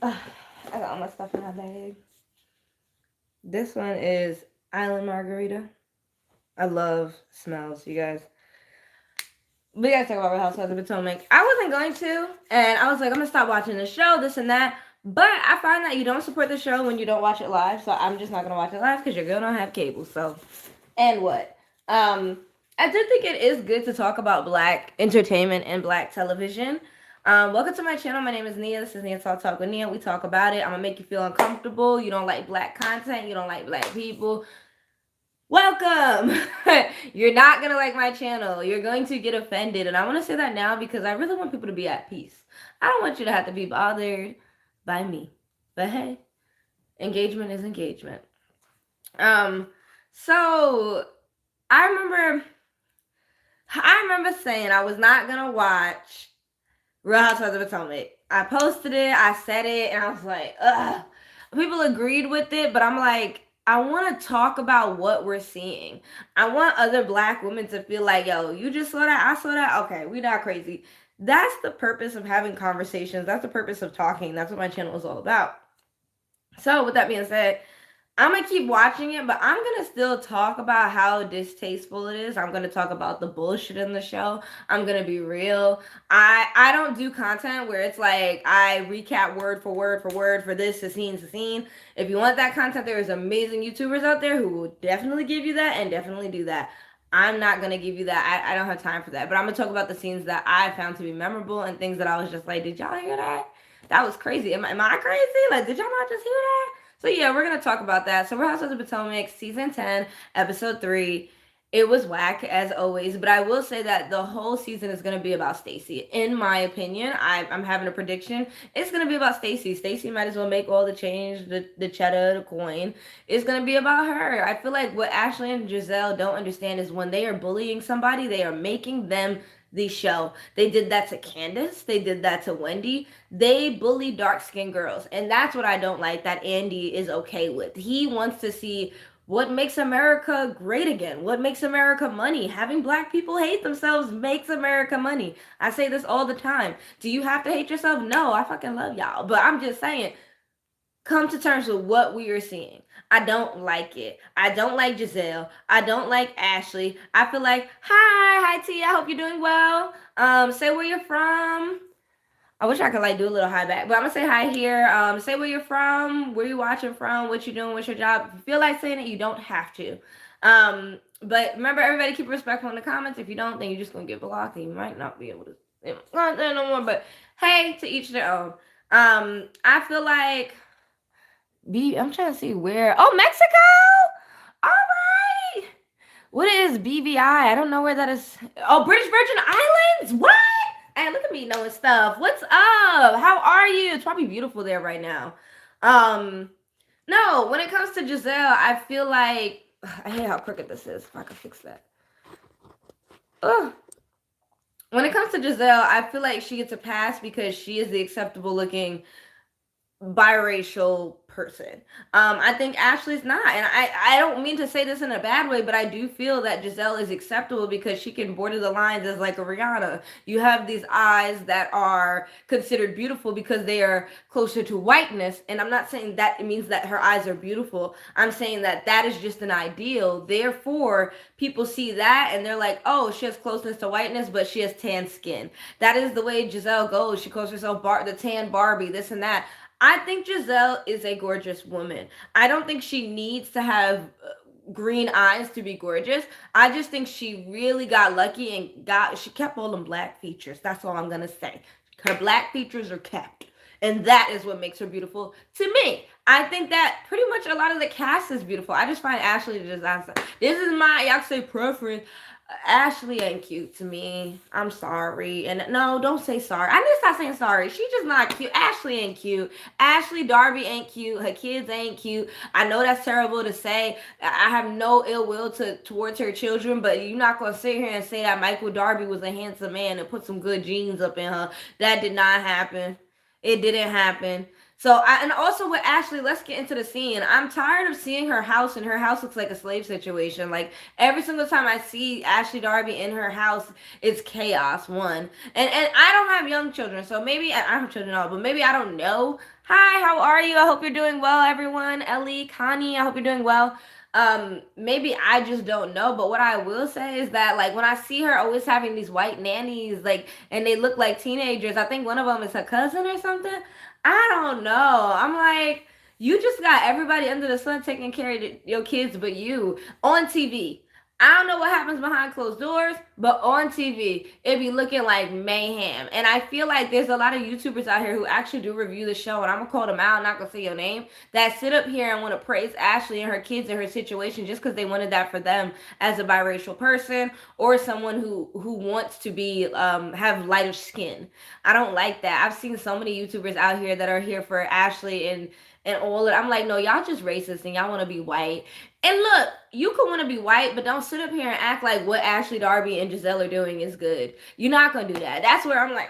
I got all my stuff in my bag. This one is Island Margarita. I love smells, you guys. We gotta talk about Real Housewives of Potomac. I wasn't going to, and I was like, I'm gonna stop watching the show, this and that. But I find that you don't support the show when you don't watch it live, so I'm just not gonna watch it live because your girl don't have cable. So, and what? I do think it is good to talk about Black entertainment and Black television. Welcome to my channel. My name is Nia. This is NiaTalk with Nia. We talk about it. I'm gonna make you feel uncomfortable. You don't like Black content. You don't like Black people. Welcome. You're not gonna like my channel. You're going to get offended, and I want to say that now because I really want people to be at peace. I don't want you to have to be bothered by me. But hey, engagement is engagement. So I remember saying I was not gonna watch Real Housewives of Potomac. I posted it, I said it, and I was like, ugh. People agreed with it, but I'm like, I want to talk about what we're seeing. I want other Black women to feel like, yo, you just saw that, I saw that. Okay, we not crazy. That's the purpose of having conversations. That's the purpose of talking. That's what my channel is all about. So with that being said, I'm gonna keep watching it, but I'm gonna still talk about how distasteful it is. I'm gonna talk about the bullshit in the show. I'm gonna be real. I don't do content where it's like I recap word for word for word for this to scene to scene. If you want that content, there is amazing YouTubers out there who will definitely give you that and definitely do that. I'm not gonna give you that. I don't have time for that. But I'm gonna talk about the scenes that I found to be memorable and things that I was just like, did y'all hear that? That was crazy. Am I crazy? Like, did y'all not just hear that? So yeah, we're gonna talk about that. So Real Housewives of Potomac, season 10, episode 3. It was whack as always, but I will say that the whole season is gonna be about Stacey. In my opinion, I'm having a prediction. It's gonna be about Stacey. Stacey might as well make all the change, the cheddar, the coin. It's gonna be about her. I feel like what Ashley and Giselle don't understand is when they are bullying somebody, they are making them the show. They did that to Candace. They did that to Wendy. They bully dark-skinned girls. And that's what I don't like that Andy is okay with. He wants to see what makes America great again. What makes America money? Having Black people hate themselves makes America money. I say this all the time. Do you have to hate yourself? No, I fucking love y'all. But I'm just saying, come to terms with what we are seeing. I don't like it. I don't like Giselle. I don't like Ashley. I feel like, hi T, I hope you're doing well. Say where you're from. I wish I could like do a little hi back, but I'm gonna say hi here. Say where you're from, where you watching from, what you doing, what's your job. If you feel like saying it, you don't have to. But remember, everybody keep respectful in the comments. If you don't, then you're just gonna get blocked, and you might not be able to not there no more. But hey, to each their own. I feel like I'm trying to see where. Oh, Mexico. All right. What is BVI? I don't know where that is. Oh, British Virgin Islands. What? Hey, look at me knowing stuff. What's up? How are you? It's probably beautiful there right now. No, when it comes to Giselle, I feel like I hate how crooked this is. If I could fix that. Ugh. When it comes to Giselle, I feel like she gets a pass because she is the acceptable looking biracial person. I think Ashley's not, and I don't mean to say this in a bad way, but I do feel that Giselle is acceptable because she can border the lines as like a Rihanna. You have these eyes that are considered beautiful because they are closer to whiteness, and I'm not saying that it means that her eyes are beautiful. I'm saying that that is just an ideal. Therefore, people see that and they're like, oh, she has closeness to whiteness, but she has tan skin. That is the way Giselle goes. She calls herself the tan Barbie, this and that. I think Giselle is a gorgeous woman. I don't think she needs to have green eyes to be gorgeous. I just think she really got lucky and she kept all them Black features. That's all I'm gonna say. Her Black features are kept. And that is what makes her beautiful to me. I think that pretty much a lot of the cast is beautiful. I just find Ashley to design stuff. This is my, y'all say preference. Ashley ain't cute to me. I'm sorry. And no, don't say sorry. I need to stop saying sorry. She's just not cute. Ashley ain't cute. Ashley Darby ain't cute. Her kids ain't cute. I know that's terrible to say. I have no ill will towards her children, but you're not going to sit here and say that Michael Darby was a handsome man and put some good genes up in her. That did not happen. It didn't happen. So and also with Ashley, let's get into the scene. I'm tired of seeing her house, and her house looks like a slave situation. Like every single time I see Ashley Darby in her house, it's chaos. One, and I don't have young children, so maybe I don't have children at all, but maybe I don't know. Hi, how are you? I hope you're doing well, everyone. Ellie, Connie, I hope you're doing well. Maybe I just don't know, but what I will say is that like when I see her always having these white nannies, like, and they look like teenagers. I think one of them is her cousin or something. I don't know. I'm like, you just got everybody under the sun taking care of your kids, but you on TV. I don't know what happens behind closed doors, but on TV, it be looking like mayhem. And I feel like there's a lot of YouTubers out here who actually do review the show, and I'm gonna call them out, I'm not gonna say your name, that sit up here and want to praise Ashley and her kids and her situation just because they wanted that for them as a biracial person or someone who wants to be have lighter skin. I don't like that. I've seen so many YouTubers out here that are here for Ashley and all of it. I'm like, no, y'all just racist and y'all want to be white. And look, you can want to be white, but don't sit up here and act like what Ashley Darby and Giselle are doing is good. You're not going to do that. That's where I'm like,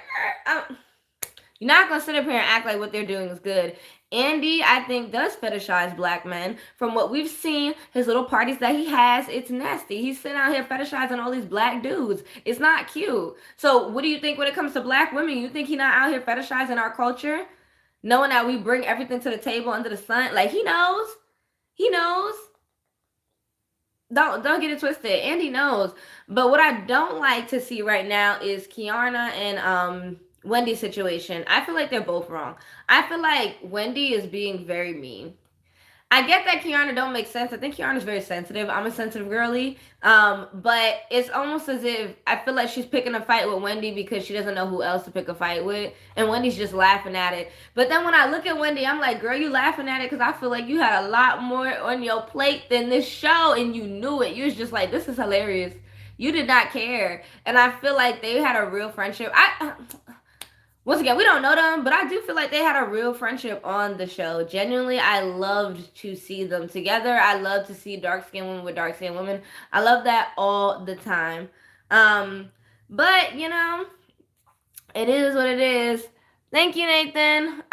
you're not going to sit up here and act like what they're doing is good. Andy, I think, does fetishize black men. From what we've seen, his little parties that he has, it's nasty. He's sitting out here fetishizing all these black dudes. It's not cute. So what do you think when it comes to black women? You think he's not out here fetishizing our culture? Knowing that we bring everything to the table under the sun? Like, he knows. He knows. Don't get it twisted. Andy knows. But what I don't like to see right now is Kiana and Wendy's situation. I feel like they're both wrong. I feel like Wendy is being very mean. I get that Kiana don't make sense. I think Kiana's very sensitive. I'm a sensitive girly. But it's almost as if I feel like she's picking a fight with Wendy because she doesn't know who else to pick a fight with. And Wendy's just laughing at it. But then when I look at Wendy, I'm like, girl, you laughing at it because I feel like you had a lot more on your plate than this show and you knew it. You was just like, this is hilarious. You did not care. And I feel like they had a real friendship. Once again, we don't know them, but I do feel like they had a real friendship on the show. Genuinely, I loved to see them together. I love to see dark-skinned women with dark-skinned women. I love that all the time. But, you know, it is what it is. Thank you, Nathan.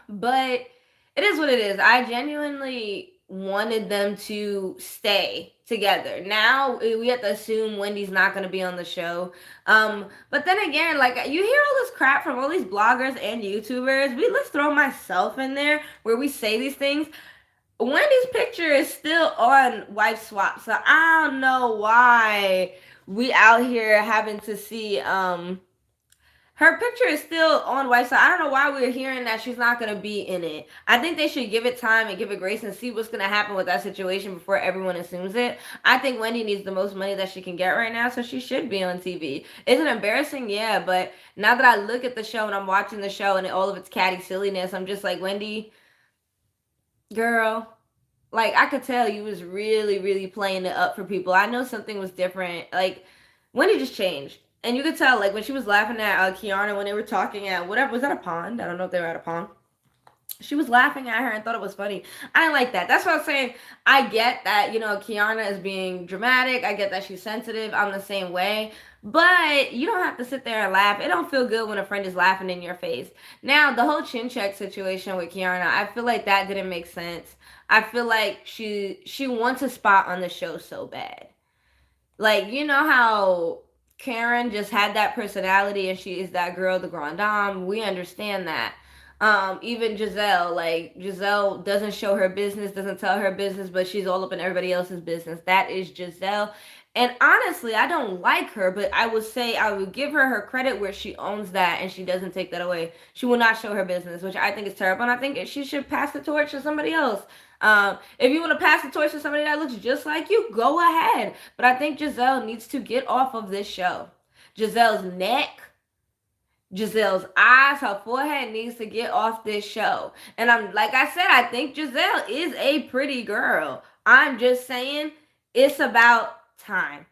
But it is what it is. I genuinely wanted them to stay together. Now we have to assume Wendy's not going to be on the show. But then again, like you hear all this crap from all these bloggers and YouTubers. Let's throw myself in there where we say these things. Wendy's picture is still on Wife Swap, so I don't know why we out here having to see her picture is still on White, so I don't know why we're hearing that she's not going to be in it. I think they should give it time and give it grace and see what's going to happen with that situation before everyone assumes it. I think Wendy needs the most money that she can get right now, so she should be on TV. Is it embarrassing? Yeah, but now that I look at the show and I'm watching the show and all of its catty silliness, I'm just like, Wendy, girl, like I could tell you was really, really playing it up for people. I know something was different. Like, Wendy just changed. And you could tell, like, when she was laughing at Kiana when they were talking at, whatever, was that a pond? I don't know if they were at a pond. She was laughing at her and thought it was funny. I didn't like that. That's what I'm saying. I get that, you know, Kiana is being dramatic. I get that she's sensitive. I'm the same way. But you don't have to sit there and laugh. It don't feel good when a friend is laughing in your face. Now, the whole chin check situation with Kiana, I feel like that didn't make sense. I feel like she wants a spot on the show so bad. Like, you know how Karen just had that personality and she is that girl, the grand dame. We understand that. Even Giselle, like Giselle doesn't show her business, doesn't tell her business, but she's all up in everybody else's business. That is Giselle. And honestly, I don't like her, but I would say I would give her credit where she owns that and she doesn't take that away. She will not show her business, which I think is terrible. And I think she should pass the torch to somebody else. If you want to pass the torch to somebody that looks just like you, go ahead. But I think Giselle needs to get off of this show. Giselle's neck, Giselle's eyes, her forehead needs to get off this show. And I'm like I said, I think Giselle is a pretty girl. I'm just saying it's about time.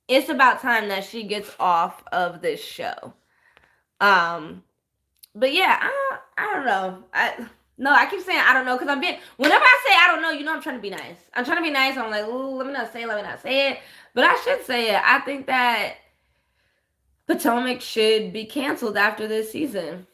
It's about time that she gets off of this show. But yeah, I don't know. No, I keep saying I don't know because whenever I say I don't know, you know I'm trying to be nice. I'm trying to be nice. I'm like, ooh, let me not say it. But I should say it. I think that Potomac should be canceled after this season.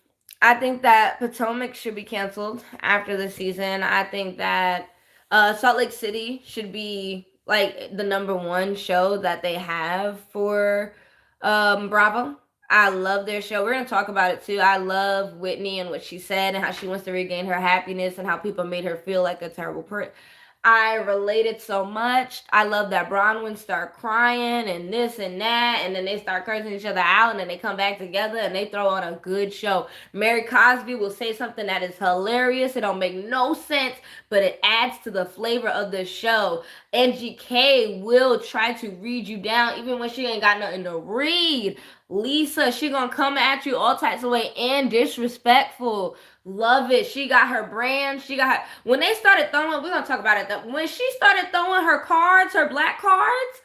I think that Potomac should be canceled after the season. I think that Salt Lake City should be like the number one show that they have for Bravo. I love their show. We're gonna talk about it too. I love Whitney and what she said and how she wants to regain her happiness and how people made her feel like a terrible person. I related so much. I love that Bronwyn start crying and this and that, and then they start cursing each other out, and then they come back together and they throw on a good show. Mary Cosby will say something that is hilarious. It don't make no sense, but it adds to the flavor of the show. NGK will try to read you down even when she ain't got nothing to read. Lisa, she gonna come at you all types of way and disrespectful. Love it. She got her brand. She got her. When they started throwing, we're gonna talk about it though. When she started throwing her cards, her black cards,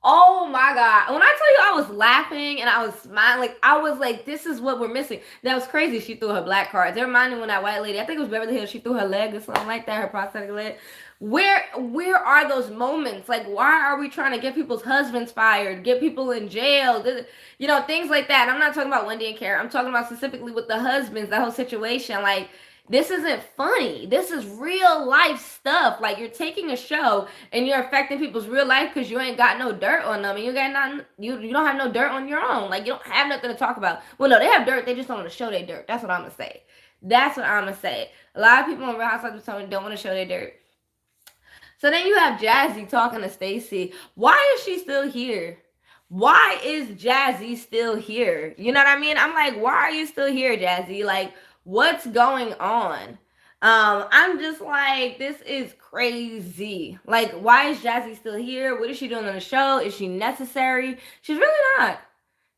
oh my God. When I tell you I was laughing and I was smiling, like I was like, this is what we're missing. That was crazy. She threw her black cards. It reminded me when that white lady, I think it was Beverly Hills, she threw her leg or something like that, her prosthetic leg. Where are those moments? Like, why are we trying to get people's husbands fired, get people in jail, you know, things like that? And I'm not talking about Wendy and Karen. I'm talking about specifically with the husbands, that whole situation. Like, this isn't funny. This is real life stuff. Like, you're taking a show and you're affecting people's real life because you ain't got no dirt on them, and you got not you don't have no dirt on your own. Like, you don't have nothing to talk about. Well, no, they have dirt. They just don't want to show their dirt. That's what I'm gonna say. That's what I'm gonna say. A lot of people on Real Housewives of Potomac don't want to show their dirt. So then you have Jazzy talking to Stacey. Why is she still here? Why is Jazzy still here? You know what I mean? I'm like, why are you still here, Jazzy? Like, what's going on? I'm just like, this is crazy. Like, why is Jazzy still here? What is she doing on the show? Is she necessary? She's really not.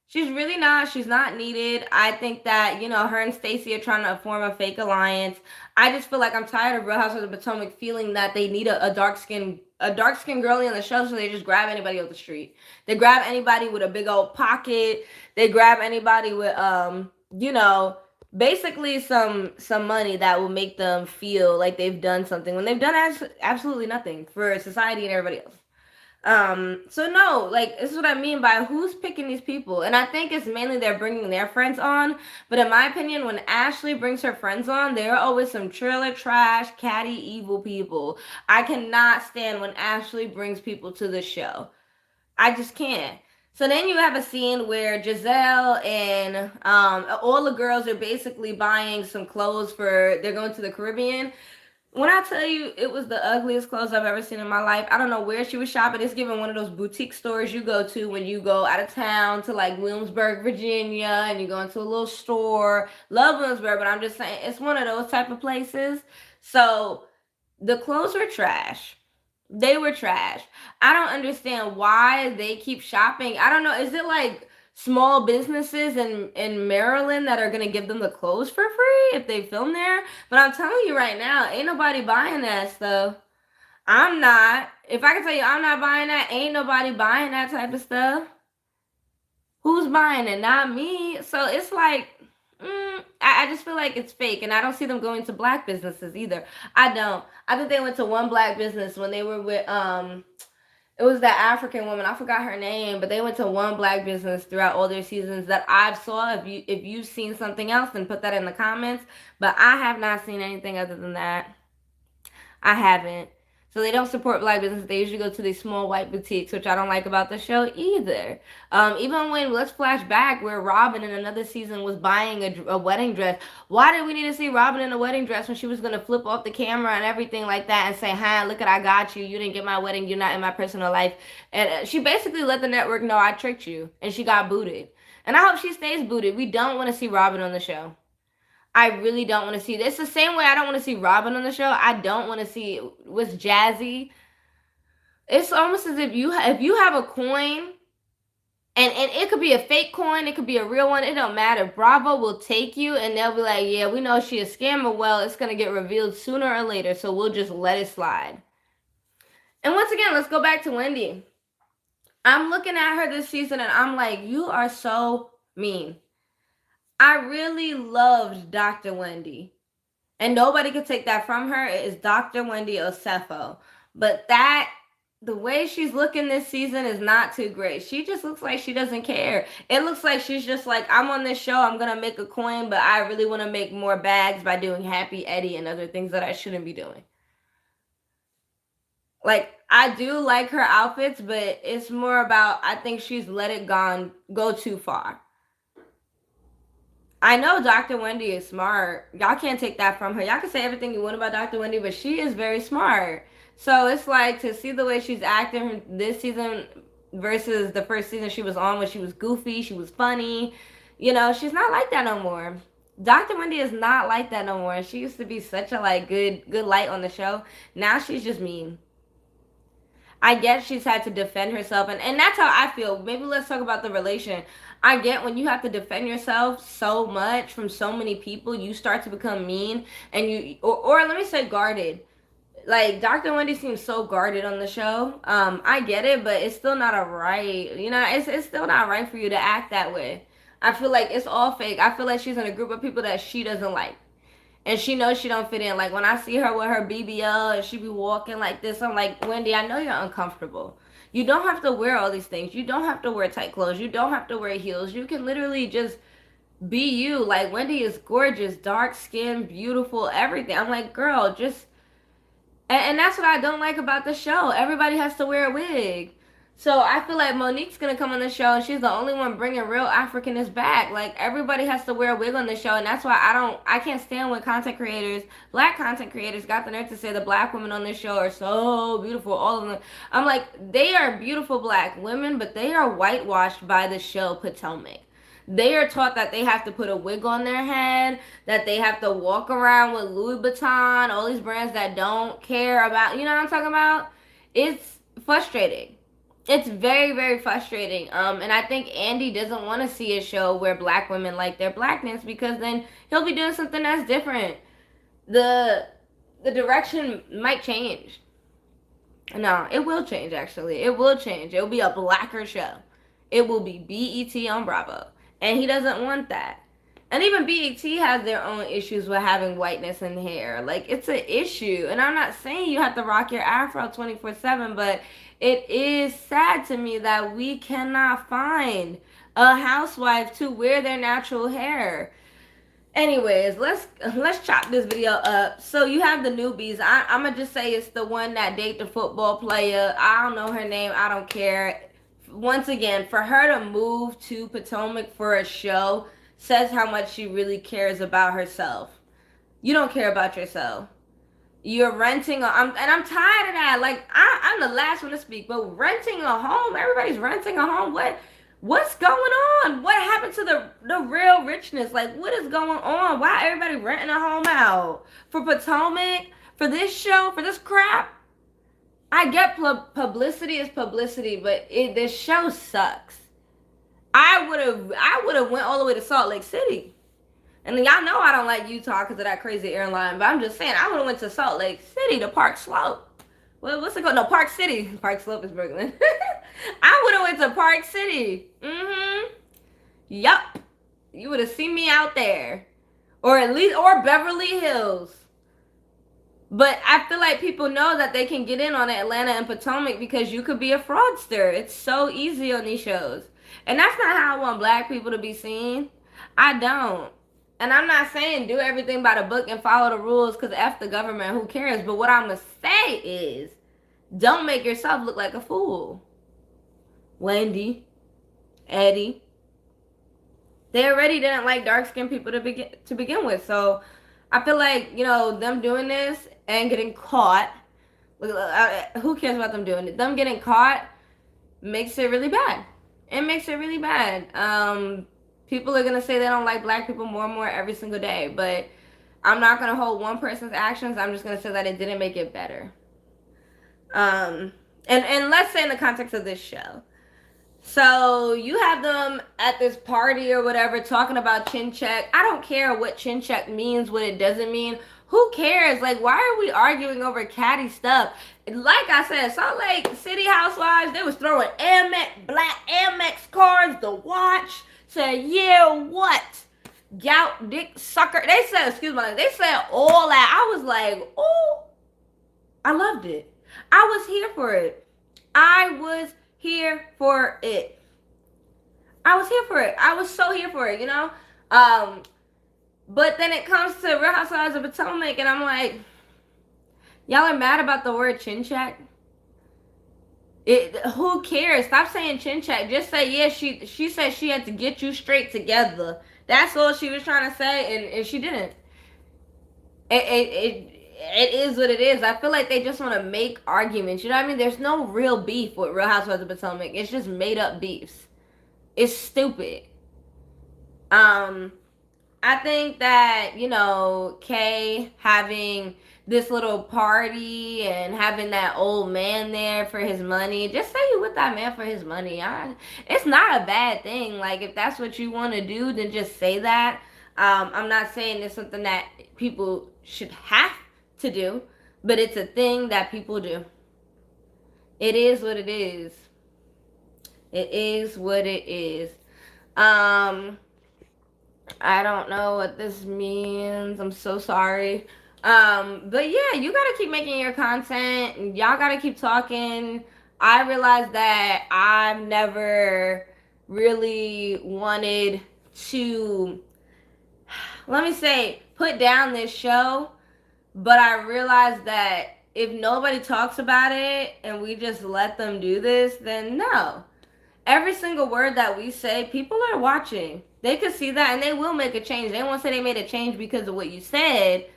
She's really not. She's not needed. I think that, you know, her and Stacey are trying to form a fake alliance. I just feel like I'm tired of Real Housewives of Potomac feeling that they need a dark skinned girlie on the show, so they just grab anybody off the street. They grab anybody with a big old pocket. They grab anybody with you know, basically some money that will make them feel like they've done something when they've done absolutely nothing for society and everybody else. So no, like, this is what I mean by who's picking these people. And I think it's mainly they're bringing their friends on. But in my opinion, when Ashley brings her friends on, they're always some trailer trash, catty, evil people. I cannot stand when Ashley brings people to the show. I just can't. So then you have a scene where Giselle and all the girls are basically buying some clothes they're going to the Caribbean. When I tell you it was the ugliest clothes I've ever seen in my life, I don't know where she was shopping. It's given one of those boutique stores you go to when you go out of town to like Williamsburg, Virginia, and you go into a little store. Love Williamsburg, but I'm just saying it's one of those type of places. So the clothes were trash. They were trash. I don't understand why they keep shopping. I don't know. Is it like small businesses in Maryland that are gonna give them the clothes for free if they film there? But I'm telling you right now, ain't nobody buying that stuff. I'm not. If I can tell you I'm not buying that, ain't nobody buying that type of stuff. Who's buying it? Not me. So it's like, I just feel like it's fake, and I don't see them going to black businesses either. I don't. I think they went to one black business when they were with it was that African woman. I forgot her name, but they went to one black business throughout all their seasons that I've saw. If you've seen something else, then put that in the comments. But I have not seen anything other than that. I haven't. So they don't support black business. They usually go to these small white boutiques, which I don't like about the show either. Even when, let's flash back, where Robin in another season was buying a wedding dress. Why did we need to see Robin in a wedding dress when she was going to flip off the camera and everything like that and say, hi, look at, I got you. You didn't get my wedding. You're not in my personal life. And she basically let the network know I tricked you. And she got booted. And I hope she stays booted. We don't want to see Robin on the show. I really don't want to see this. It's the same way I don't want to see Robin on the show. I don't want to see with Jazzy. It's almost as if you have a coin, and it could be a fake coin, it could be a real one. It don't matter. Bravo will take you, and they'll be like, yeah, we know she a scammer. Well, it's gonna get revealed sooner or later, so we'll just let it slide. And once again, let's go back to Wendy. I'm looking at her this season, and I'm like, you are so mean. I really loved Dr. Wendy. And nobody could take that from her. It is Dr. Wendy Osefo. But that the way she's looking this season is not too great. She just looks like she doesn't care. It looks like she's just like, I'm on this show, I'm gonna make a coin, but I really want to make more bags by doing Happy Eddie and other things that I shouldn't be doing. Like, I do like her outfits, but it's more about, I think she's let it go too far. I know Dr. Wendy is smart. Y'all can't take that from her. Y'all can say everything you want about Dr. Wendy, but she is very smart. So it's like, to see the way she's acting this season versus the first season she was on, when she was goofy, she was funny. You know, she's not like that no more. Dr. Wendy is not like that no more. She used to be such a like good light on the show. Now she's just mean. I get she's had to defend herself, and that's how I feel. Maybe let's talk about the relation. I get when you have to defend yourself so much from so many people, you start to become mean, and or let me say guarded. Like, Dr. Wendy seems so guarded on the show. I get it, but it's still not a right. You know, it's still not right for you to act that way. I feel like it's all fake. I feel like she's in a group of people that she doesn't like, and she knows she don't fit in. Like, when I see her with her BBL and she be walking like this, I'm like, Wendy, I know you're uncomfortable. You don't have to wear all these things. You don't have to wear tight clothes. You don't have to wear heels. You can literally just be you. Like, Wendy is gorgeous, dark skin, beautiful, everything. I'm like, girl, just... And that's what I don't like about the show. Everybody has to wear a wig. So I feel like Monique's gonna come on the show, and she's the only one bringing real Africanness back. Like, everybody has to wear a wig on the show, and that's why I can't stand when content creators, black content creators, got the nerve to say the black women on this show are so beautiful. All of them. I'm like, they are beautiful black women, but they are whitewashed by the show Potomac. They are taught that they have to put a wig on their head, that they have to walk around with Louis Vuitton, all these brands that don't care about, you know what I'm talking about? It's frustrating. It's very, very frustrating. And I think Andy doesn't want to see a show where black women like their blackness, because then he'll be doing something that's different. The direction might change. No, it will change, actually. It will change. It will be a blacker show. It will be BET on Bravo. And he doesn't want that. And even BET has their own issues with having whiteness in hair. Like, it's an issue. And I'm not saying you have to rock your afro 24/7, but it is sad to me that we cannot find a housewife to wear their natural hair. Anyways, let's chop this video up. So you have the newbies. I'm gonna just say it's the one that date the football player. I don't know her name. I don't care. Once again, for her to move to Potomac for a show says how much she really cares about herself. You don't care about yourself. You're renting and I'm tired of that. Like, I'm the last one to speak, but renting a home, everybody's renting a home. What's going on? What happened to the real richness? Like, what is going on? Why everybody renting a home out? For Potomac? For this show? For this crap? I get publicity is publicity, but this show sucks. I would have went all the way to Salt Lake City. And y'all know I don't like Utah because of that crazy airline, but I'm just saying, I would have went to Salt Lake City, to Park Slope. Well, what's it called? No, Park City. Park Slope is Brooklyn. I would have went to Park City. Yup. You would have seen me out there. Or Beverly Hills. But I feel like people know that they can get in on Atlanta and Potomac because you could be a fraudster. It's so easy on these shows. And that's not how I want black people to be seen. I don't. And I'm not saying do everything by the book and follow the rules, because F the government, who cares? But what I'm going to say is, don't make yourself look like a fool. Wendy, Eddie, they already didn't like dark-skinned people to begin with. So I feel like, you know, them doing this and getting caught, who cares about them doing it? Them getting caught makes it really bad. It makes it really bad. People are going to say they don't like black people more and more every single day, but I'm not going to hold one person's actions. I'm just going to say that it didn't make it better. And let's say in the context of this show. So you have them at this party or whatever talking about chin check. I don't care what chin check means, what it doesn't mean. Who cares? Like, why are we arguing over catty stuff? Like I said, Salt Lake City housewives, they was throwing black Amex cards, the watch. Said, yeah, what? Gout, dick, sucker. They said, excuse me, they said all that. I was like, oh, I loved it. I was here for it. I was here for it. I was here for it. I was so here for it, you know? But then it comes to Real Housewives of Potomac, and I'm like, y'all are mad about the word chin check? Who cares? Stop saying chin check. Just say, yeah, she said she had to get you straight together. That's all she was trying to say, and she didn't. It is what it is. I feel like they just want to make arguments. You know what I mean? There's no real beef with Real Housewives of Potomac. It's just made up beefs. It's stupid. Um, I think that, you know, Kay having this little party and having that old man there for his money, just say you with that man for his money. It's not a bad thing. Like, if that's what you want to do, then just say that. I'm not saying it's something that people should have to do, but it's a thing that people do. It is what it is. It is what it is. I don't know what this means. I'm so sorry. But yeah, you gotta keep making your content. Y'all gotta keep talking. I realized that I've never really wanted to, let me say, put down this show, but I realized that if nobody talks about it and we just let them do this, then no. Every single word that we say, people are watching. They can see that and they will make a change. They won't say they made a change because of what you said,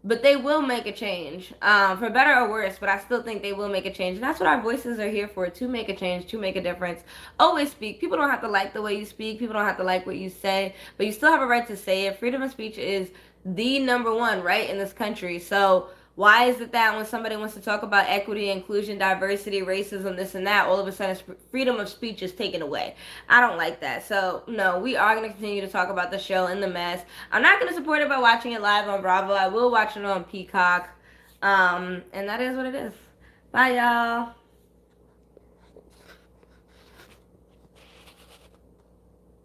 but they will make a change, for better or worse. But I still think they will make a change. And that's what our voices are here for, to make a change, to make a difference. Always speak. People don't have to like the way you speak. People don't have to like what you say, but you still have a right to say it. Freedom of speech is the number one right in this country. So why is it that when somebody wants to talk about equity, inclusion, diversity, racism, this and that, all of a sudden freedom of speech is taken away? I don't like that. So, no, we are going to continue to talk about the show and the mess. I'm not going to support it by watching it live on Bravo. I will watch it on Peacock. And that is what it is. Bye, y'all.